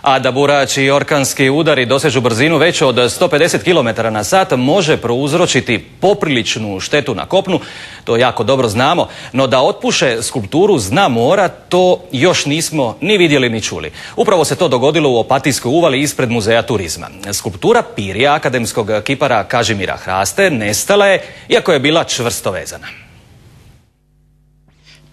A da burači i orkanski udari dosežu brzinu veću od 150 km na sat može prouzročiti popriličnu štetu na kopnu, to jako dobro znamo, no da otpuše skulpturu s dna mora to još nismo ni vidjeli ni čuli. Upravo se to dogodilo u Opatijskoj uvali ispred Muzeja turizma. Skulptura Pirija akademskog kipara Kažimira Hraste nestala je, iako je bila čvrsto vezana.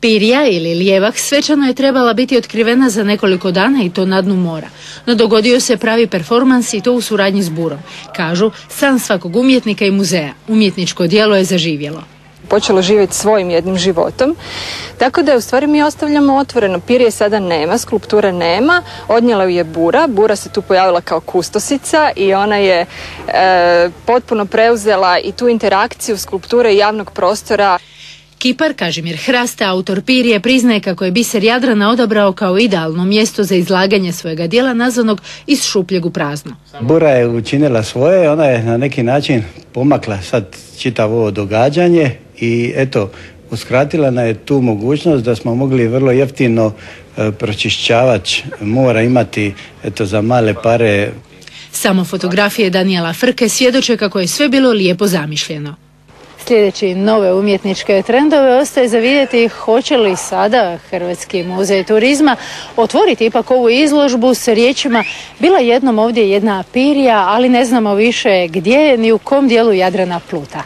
Pirija ili lijevak svečano je trebala biti otkrivena za nekoliko dana i to na dnu mora. No dogodio se pravi performans i to u suradnji s burom. Kažu, san svakog umjetnika i muzeja. Umjetničko djelo je zaživjelo. Počelo živjeti svojim jednim životom, tako da je u stvari mi ostavljamo otvoreno. Pirije sada nema, skulpture nema, odnijela ju je bura. Bura se tu pojavila kao kustosica i ona je potpuno preuzela i tu interakciju skulpture i javnog prostora. Kipar Kažimir Hraste, autor Pirije, priznaje kako je biser Jadrana odabrao kao idealno mjesto za izlaganje svojega djela nazvanog iz šupljeg u prazno. Bura je učinila svoje, ona je na neki način pomakla sad čitavo ovo događanje i eto, uskratila nam je tu mogućnost da smo mogli vrlo jeftino pročišćavač mora imati eto za male pare. Samo fotografije Danijela Frke svjedoče kako je sve bilo lijepo zamišljeno. Sljedeći nove umjetničke trendove ostaje za vidjeti hoće li sada Hrvatski muzej turizma otvoriti ipak ovu izložbu s riječima bila jednom ovdje jedna Pirija, ali ne znamo više gdje ni u kom dijelu Jadrana pluta.